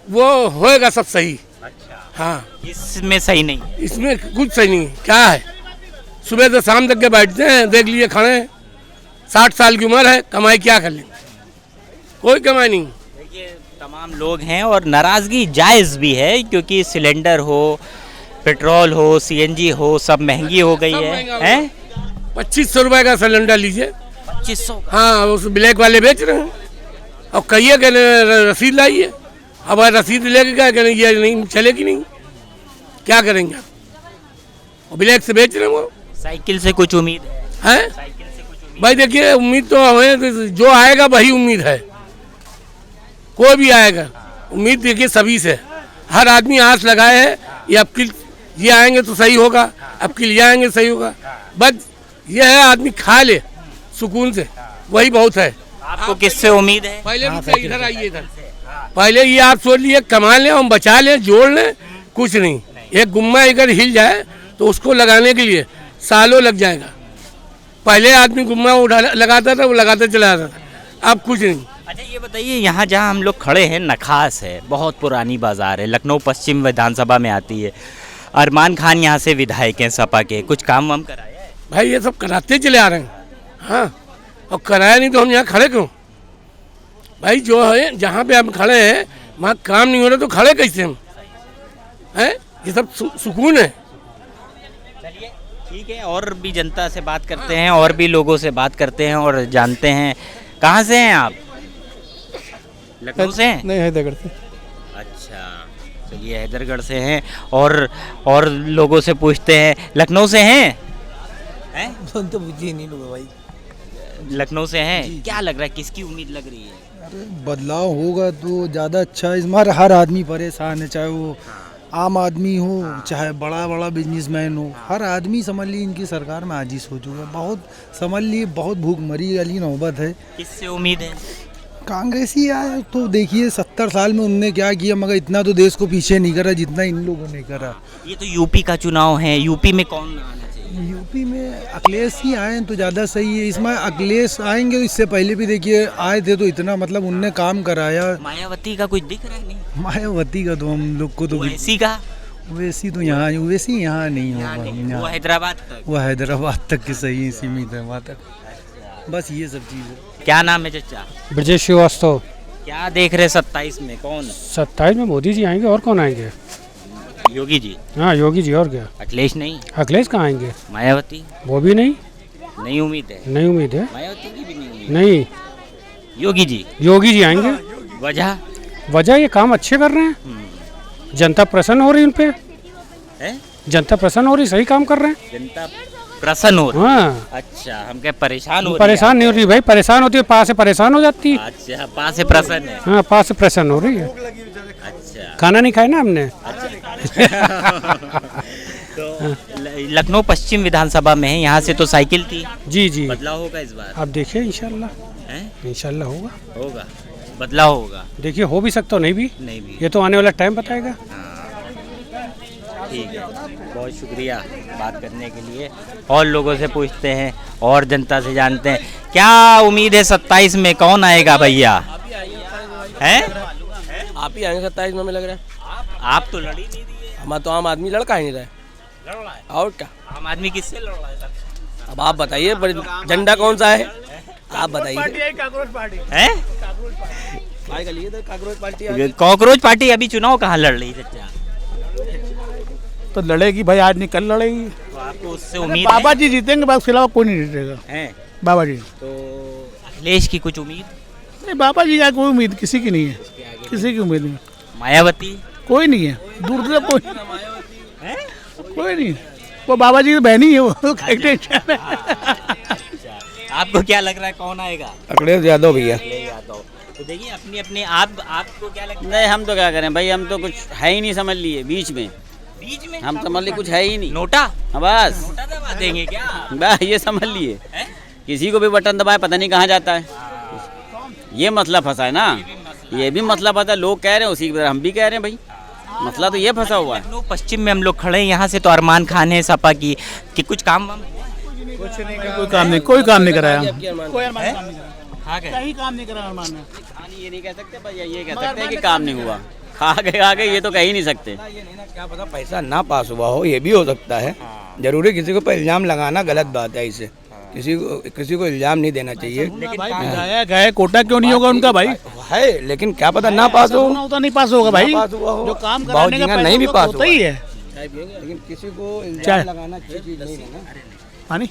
Speaker 5: वो होएगा सब सही।
Speaker 2: अच्छा
Speaker 5: हाँ
Speaker 2: इसमें सही नहीं,
Speaker 5: इसमें कुछ सही नहीं। क्या है, सुबह से शाम तक के बैठते हैं, देख लिए खड़े हैं, 60 साल की उम्र है, कमाई क्या कर लेंगे? कोई कमाई नहीं।
Speaker 2: देखिए तमाम लोग हैं और नाराज़गी जायज़ भी है क्योंकि सिलेंडर हो, पेट्रोल हो, सीएनजी हो, सब महंगी हो गई है।
Speaker 5: 2500 रुपये का सिलेंडर लीजिए।
Speaker 2: 2500?
Speaker 5: हाँ उस ब्लैक वाले बेच रहे हैं। और कहिए कि रसीद लाइए, अब रसीद लेके क्या करें? ये नहीं चलेगी नहीं, क्या करेंगे आप? और ब्लैक से बेच रहे हैं वो।
Speaker 2: साइकिल से कुछ उम्मीद है? साइकिल से कुछ उम्मीद?
Speaker 5: भाई देखिए उम्मीद तो हमें जो आएगा वही उम्मीद है। कोई भी आएगा उम्मीद देखिए सभी से, हर आदमी आस लगाए है ये अब ये आएंगे तो सही होगा, अब के लिए आएंगे सही होगा। बस ये है आदमी खा ले सुकून से, वही बहुत है।
Speaker 2: आपको किससे उम्मीद है?
Speaker 5: पहले भी इधर आइए, इधर पहले ये आप सोच लिए कमा लें, हम बचा लें, जोड़ लें, कुछ नहीं। एक गुम्मा अगर हिल जाए तो उसको लगाने के लिए सालों लग जाएगा। पहले आदमी गुम्मा लगाता था, वो लगाते चला जाता था, अब कुछ नहीं।
Speaker 2: अच्छा ये बताइए यहाँ जहाँ हम लोग खड़े हैं नखास है, बहुत पुरानी बाजार है, लखनऊ पश्चिम विधानसभा में आती है। अरमान खान यहाँ से विधायक हैं सपा के, कुछ काम वाम कराया है?
Speaker 5: भाई ये सब कराते चले आ रहे हैं। हाँ और कराया नहीं तो हम यहाँ खड़े क्यों? भाई जो है जहाँ पे हम खड़े हैं वहाँ काम नहीं हो रहा तो खड़े कैसे हम हैं? ये सब सुकून है।
Speaker 2: चलिए ठीक है, और भी जनता से बात करते हैं, और भी लोगों से बात करते हैं और जानते हैं। कहाँ से हैं आप? लखनऊ से हैं?
Speaker 4: नहीं, हैदरगढ़ से।
Speaker 2: अच्छा चलिए हैदरगढ़ से हैं और लोगों से पूछते हैं। लखनऊ से हैं?
Speaker 4: तो बुझी नहीं लोग भाई।
Speaker 2: लखनऊ से हैं, क्या लग रहा है, किसकी उम्मीद लग रही है?
Speaker 13: अरे बदलाव होगा तो ज़्यादा अच्छा है। इस बार हर आदमी परेशान है, चाहे वो आम आदमी हो चाहे बड़ा बिजनेसमैन हो, हर आदमी समझ ली इनकी सरकार में आजिज़ हो चुका है। बहुत समझ ली, बहुत भूखमरी वाली नौबत है।
Speaker 2: किससे उम्मीद है?
Speaker 13: कांग्रेसी आए तो देखिए 70 साल में उनने क्या किया, मगर इतना तो देश को पीछे नहीं करा जितना इन लोगों ने करा।
Speaker 2: ये तो यूपी का चुनाव है, यूपी में कौन आना चाहिए?
Speaker 13: यूपी में अखिलेश ही आए तो ज़्यादा सही है। इसमें अखिलेश आएंगे तो इससे पहले भी देखिए आए थे तो इतना मतलब उनने काम कराया।
Speaker 2: मायावती का कुछ दिख रहा है नहीं?
Speaker 13: मायावती का तो हम लोग को तो
Speaker 2: ओवैसी का,
Speaker 13: ओवैसी तो यहाँ नहीं होगा।
Speaker 2: वो हैदराबाद तक,
Speaker 13: वो हैदराबाद तक के सही सीमित है वहाँ तक, बस ये सब चीज़ है।
Speaker 2: क्या नाम है चचा?
Speaker 6: ब्रजेश श्रीवास्तव।
Speaker 2: क्या देख रहे 27 में कौन?
Speaker 6: 27 में मोदी जी आएंगे, और कौन आएंगे?
Speaker 2: योगी जी।
Speaker 6: हाँ योगी जी, और क्या?
Speaker 2: अखिलेश नहीं?
Speaker 6: अखिलेश कहाँ आएंगे?
Speaker 2: मायावती?
Speaker 6: वो भी नहीं।
Speaker 2: नहीं उम्मीद है?
Speaker 6: नहीं उम्मीद है।
Speaker 2: मायावती की भी नहीं उम्मीद?
Speaker 6: नहीं।
Speaker 2: योगी जी?
Speaker 6: योगी जी आएंगे।
Speaker 2: वजह
Speaker 6: ये काम अच्छे कर रहे हैं, जनता प्रसन्न हो रही उन पे। जनता प्रसन्न हो रही, सही काम कर रहे हैं।
Speaker 2: जनता प्रसन्न हो रही?
Speaker 6: हाँ।
Speaker 2: अच्छा, हम क्या परेशान हो रही?
Speaker 6: परेशान नहीं हो रही भाई, परेशान होती है पास से परेशान हो जाती है।
Speaker 2: अच्छा, पास से प्रसन्न है।
Speaker 6: हाँ, पास से प्रसन्न हो रही है।
Speaker 2: अच्छा,
Speaker 6: खाना नहीं खाया ना हमने।
Speaker 2: तो लखनऊ पश्चिम विधानसभा में है, यहाँ से तो साइकिल थी।
Speaker 6: जी
Speaker 2: बदलाव होगा इस बार?
Speaker 6: आप देखिए इंशाल्लाह
Speaker 2: होगा बदलाव होगा।
Speaker 6: देखिए हो भी सकता हो, नहीं भी, ये तो आने वाला टाइम बताएगा।
Speaker 2: ठीक है, बहुत शुक्रिया बात करने के लिए। और लोगों से पूछते हैं और जनता से जानते हैं क्या उम्मीद है 27 में कौन आएगा भैया? हैं?
Speaker 14: आप ही आएंगे 27 में, लग रहा है।
Speaker 2: आप तो लड़ ही नहीं दिए।
Speaker 14: हमारा तो आम आदमी लड़का ही नहीं रहा है।
Speaker 2: लड़ रहा है
Speaker 14: और क्या?
Speaker 2: आम आदमी किससे लड़ रहा है?
Speaker 14: अब आप बताइए, झंडा कौन सा है आप बताइए।
Speaker 2: कांग्रेस पार्टी है?
Speaker 14: कांग्रेस
Speaker 2: पार्टी अभी चुनाव कहाँ लड़ रही है चचा?
Speaker 15: तो लड़ेगी भाई, आज नहीं कल लड़ेगी।
Speaker 2: तो आपको उससे उम्मीद है?
Speaker 15: बाबा जी जीतेंगे, बस उसके अलावा कोई नहीं जीतेगा।
Speaker 2: हैं?
Speaker 15: बाबा जी।
Speaker 2: तो अखिलेश की कुछ उम्मीद
Speaker 15: नहीं? बाबा जी का कोई उम्मीद किसी की नहीं है, किसी की उम्मीद नहीं।
Speaker 2: मायावती?
Speaker 15: कोई नहीं है, दूर से कोई नहीं। वो बाबा जी की बहन ही है वो।
Speaker 2: आपको क्या लग रहा है कौन आएगा?
Speaker 14: अखिलेश यादव भैया।
Speaker 2: तो देखिए अपनी आपको क्या लगता है?
Speaker 7: नहीं, हम तो क्या करें भाई, हम तो कुछ है ही नहीं, समझ लिए बीच में हम समझ लिए कुछ है ही नहीं।
Speaker 2: नोटा?
Speaker 7: हाँ बस।
Speaker 2: नोटा दबा देंगे क्या?
Speaker 7: बस ये समझ लिए, किसी को भी बटन दबाए पता नहीं कहाँ जाता है। ये मसला फंसा है ना, ये भी मसला फंसा, लोग कह रहे हैं उसी की तरह हम भी कह रहे हैं भाई, मसला तो ये फंसा हुआ है।
Speaker 2: लखनऊ पश्चिम में हम लोग खड़े हैं, यहाँ से तो अरमान खान है सपा की, कि कुछ काम वाम?
Speaker 15: कोई काम नहीं कराया।
Speaker 7: कहीं काम नहीं करा अरमान ने। ये नहीं कह सकते भैया, ये कह सकते हैं कि काम नहीं हुआ। आगे ये तो कह ही नहीं सकते।
Speaker 14: क्या पता पैसा ना पास हुआ हो, ये भी हो सकता है। जरूरी किसी को इल्जाम लगाना गलत बात है, इससे किसी को इल्जाम नहीं देना चाहिए।
Speaker 15: गए कोटा क्यों नहीं होगा उनका भाई?
Speaker 14: है, लेकिन क्या पता ना पास हो,
Speaker 15: नहीं पास होगा भाई। जो काम कराने का
Speaker 14: नहीं भी पास
Speaker 15: होता ही है,
Speaker 14: लेकिन किसी को इल्जाम लगाना चीज नहीं है ना।
Speaker 15: पानी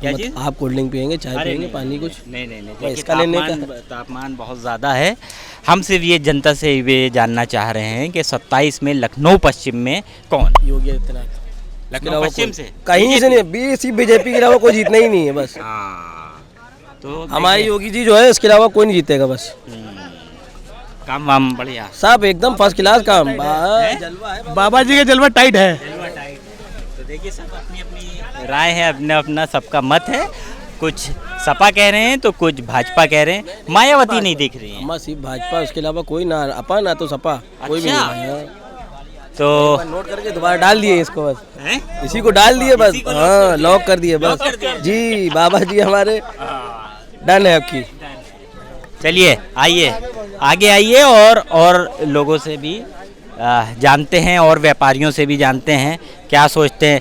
Speaker 2: क्या चीज?
Speaker 14: आप कोल्ड ड्रिंक पियेंगे, चाय पियेंगे, पानी कुछ?
Speaker 2: नहीं, इसका लेने का तापमान बहुत ज़्यादा है। हम सिर्फ ये जनता से ये जानना चाह रहे हैं कि 27 में लखनऊ पश्चिम में कौन?
Speaker 14: योगी आदित्यनाथ।
Speaker 2: लखनऊ पश्चिम से
Speaker 14: कहीं से नहीं, बीजेपी के अलावा कोई जीतना ही नहीं है बस।
Speaker 2: तो
Speaker 14: हमारे योगी जी जो है, इसके अलावा कोई नहीं जीतेगा बस।
Speaker 2: काम वाम बढ़िया,
Speaker 14: सब एकदम फर्स्ट क्लास काम।
Speaker 15: बाबा जी का जलवा टाइट है।
Speaker 2: तो देखिए सब अपनी अपनी राय है, अपना सबका मत है। कुछ सपा कह रहे हैं तो कुछ भाजपा कह रहे हैं। मायावती नहीं दिख रही है।
Speaker 14: सिर्फ भाजपा, उसके अलावा कोई ना अपा ना तो सपा, कोई भी नहीं।
Speaker 2: तो
Speaker 14: नोट करके दोबारा डाल दिए इसको, बस इसी को डाल दिए बस। हाँ, लॉक कर दिए बस जी। बाबा जी हमारे डन है आपकी।
Speaker 2: चलिए आइए आगे आइए और लोगों से भी जानते हैं और व्यापारियों से भी जानते हैं क्या सोचते हैं।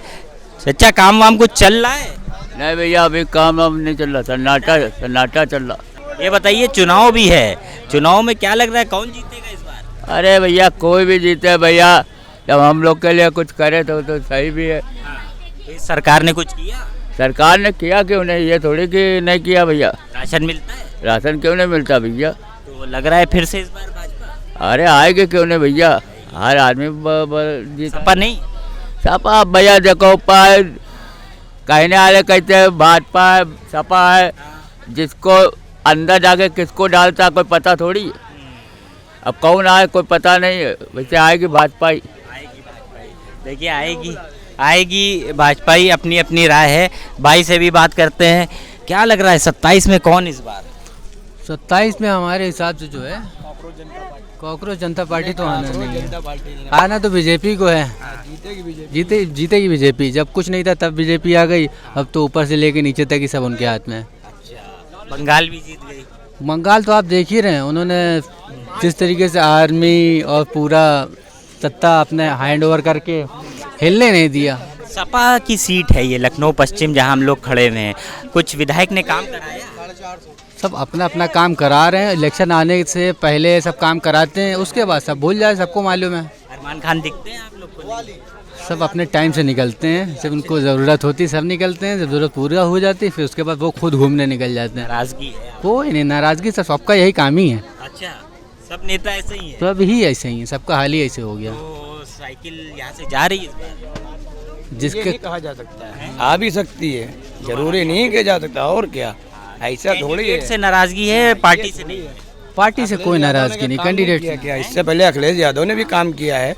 Speaker 2: सच्चा काम वाम कुछ चल रहा है?
Speaker 3: नहीं भैया, अभी काम वाम नहीं चल रहा, सन्नाटा चल रहा।
Speaker 2: ये बताइए चुनाव भी है, चुनाव में क्या लग रहा है कौन जीतेगा इस बार?
Speaker 3: अरे भैया कोई भी जीते भैया, जब हम लोग के लिए कुछ करे तो सही भी है।
Speaker 2: इस सरकार ने कुछ किया?
Speaker 3: सरकार ने किया क्यों नहीं, ये थोड़ी कि नहीं किया भैया।
Speaker 2: राशन मिलता है?
Speaker 3: राशन क्यों नहीं मिलता भैया?
Speaker 2: तो लग रहा है फिर से इस बार भाजपा।
Speaker 3: अरे आएगी क्यों नहीं भैया, हर आदमी
Speaker 2: सपा नहीं?
Speaker 3: सपा भैया देखो, पाए कहने वाले कहते हैं भाजपा है सपा है, जिसको अंदर जाके किसको डालता है कोई पता थोड़ी है। अब कौन आए कोई पता नहीं है, वैसे आएगी भाजपा ही।
Speaker 2: देखिए आएगी भाजपा ही, अपनी अपनी राय है। भाई से भी बात करते हैं, क्या लग रहा है 27 में कौन इस बार?
Speaker 3: 27 में हमारे हिसाब से जो है कॉकरोच जनता पार्टी तो आना नहीं है, आना तो बीजेपी को है। जीतेगी बीजेपी। जब कुछ नहीं था तब बीजेपी आ गई, अब तो ऊपर से लेके नीचे तक ही सब उनके हाथ में है।
Speaker 2: बंगाल भी जीत गई।
Speaker 3: बंगाल तो आप देख ही रहे हैं, उन्होंने जिस तरीके से आर्मी और पूरा सत्ता अपने हैंड ओवर करके हिलने नहीं दिया।
Speaker 2: सपा की सीट है ये लखनऊ पश्चिम जहां हम लोग खड़े हुए हैं, कुछ विधायक ने काम कराया?
Speaker 3: सब अपना अपना काम करा रहे हैं, इलेक्शन आने से पहले सब काम कराते हैं, उसके बाद सब भूल जाए, सबको मालूम है।
Speaker 2: अरमान खान दिखते हैं आप लोग को?
Speaker 3: सब अपने टाइम से निकलते हैं, जब उनको ज़रूरत होती है सब निकलते हैं, जब ज़रूरत पूरा हो जाती है फिर उसके बाद वो खुद घूमने निकल जाते हैं।
Speaker 2: नाराजगी है?
Speaker 3: कोई नहीं नाराजगी, सबका यही काम ही है।
Speaker 2: अच्छा, सब नेता ऐसे ही है?
Speaker 3: सब ही ऐसे ही है, सबका हाल ही ऐसे हो गया।
Speaker 2: तो साइकिल यहाँ से जा रही है इस बार?
Speaker 3: जिसके
Speaker 5: कहा जा सकता है, आ भी सकती है, जरूरी नहीं कि जा सकता, और क्या ऐसा थोड़ी है।
Speaker 2: से नाराजगी है, पार्टी से नहीं है?
Speaker 3: पार्टी से कोई नाराजगी नहीं, कैंडिडेट से।
Speaker 5: क्या इससे पहले अखिलेश यादव ने भी काम किया है,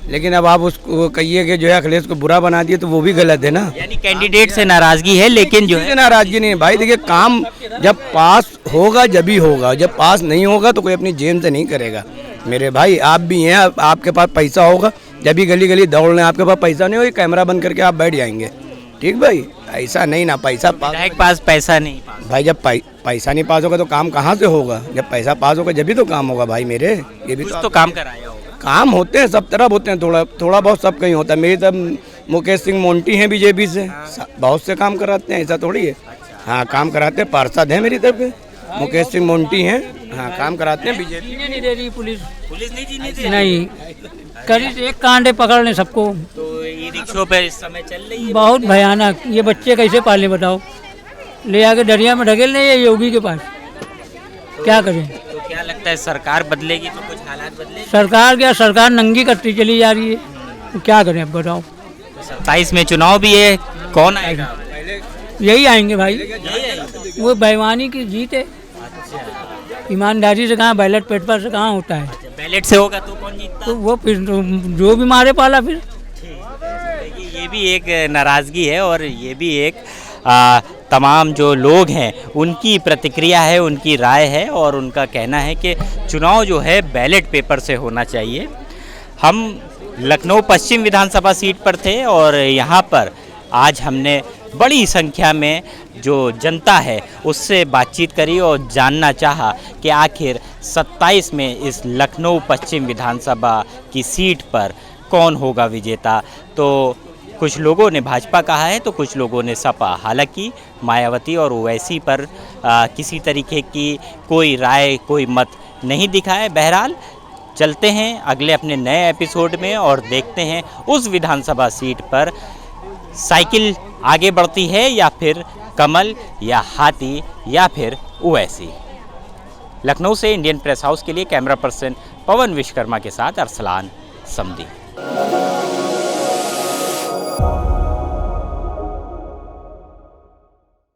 Speaker 5: लेकिन अब आप उसको कहिए कि जो है अखिलेश को बुरा बना दिए तो वो भी गलत है ना।
Speaker 2: यानी कैंडिडेट से नाराजगी है, लेकिन जो है
Speaker 5: नाराजगी नहीं है भाई। देखिए काम जब पास होगा जब ही होगा, जब पास नहीं होगा तो कोई अपनी जेब से नहीं करेगा। मेरे भाई आप भी हैं, आपके पास पैसा होगा जब भी गली गली दौड़ने, आपके पास पैसा नहीं हो कैमरा बंद करके आप बैठ जाएंगे। ठीक भाई, ऐसा नहीं ना, पैसा
Speaker 2: पास पैसा नहीं
Speaker 5: भाई, जब पैसा नहीं पास होगा तो काम कहाँ से होगा? जब पैसा पास होगा जब भी तो काम होगा भाई मेरे। ये भी
Speaker 2: तो काम कराया होगा।
Speaker 5: काम होते हैं सब तरफ होते हैं, थोड़ा बहुत सब कहीं होता है। मेरी तब मुकेश सिंह मोंटी हैं बीजेपी से, बहुत से काम कराते हैं, ऐसा थोड़ी है। हाँ काम कराते हैं, पार्षद हैं मेरी तरफ के, मुकेश सिंह मोंटी हैं, हाँ काम कराते हैं। बीजेपी
Speaker 10: नहीं दे रही पुलिस
Speaker 2: नहीं जीने दे
Speaker 10: नहीं करीब एक कांडे पकड़ लें सबको।
Speaker 2: तो ई रिक्शों पे इस समय चल रही है
Speaker 10: बहुत भयानक। ये बच्चे कैसे पाले बताओ, ले आके दरिया में ढकेल नहीं है योगी के पास, क्या करें?
Speaker 2: तो क्या लगता है सरकार बदलेगी तो कुछ हालात बदलेंगे?
Speaker 10: सरकार क्या, सरकार नंगी करती चली जा रही है, तो क्या करें अब बताओ।
Speaker 2: 27 में चुनाव भी है, कौन आएगा?
Speaker 10: यही आएंगे भाई, वो बेईमानी की जीत है। ईमानदारी से कहाँ, बैलेट पेपर से कहाँ होता है?
Speaker 2: बैलेट से होगा तो कौन जीतता?
Speaker 10: तो वो फिर जो भी मारे पाला फिर।
Speaker 2: ये भी एक नाराज़गी है और ये भी एक तमाम जो लोग हैं उनकी प्रतिक्रिया है, उनकी राय है और उनका कहना है कि चुनाव जो है बैलेट पेपर से होना चाहिए। हम लखनऊ पश्चिम विधानसभा सीट पर थे और यहाँ पर आज हमने बड़ी संख्या में जो जनता है उससे बातचीत करी और जानना चाहा कि आखिर 27 में इस लखनऊ पश्चिम विधानसभा की सीट पर कौन होगा विजेता। तो कुछ लोगों ने भाजपा कहा है तो कुछ लोगों ने सपा। हालांकि मायावती और ओवैसी पर किसी तरीके की कोई राय, कोई मत नहीं दिखा है। बहरहाल चलते हैं अगले अपने नए एपिसोड में और देखते हैं उस विधानसभा सीट पर साइकिल आगे बढ़ती है या फिर कमल या हाथी या फिर ओवैसी। लखनऊ से इंडियन प्रेस हाउस के लिए कैमरा पर्सन पवन विश्वकर्मा के साथ अरसलान समदी।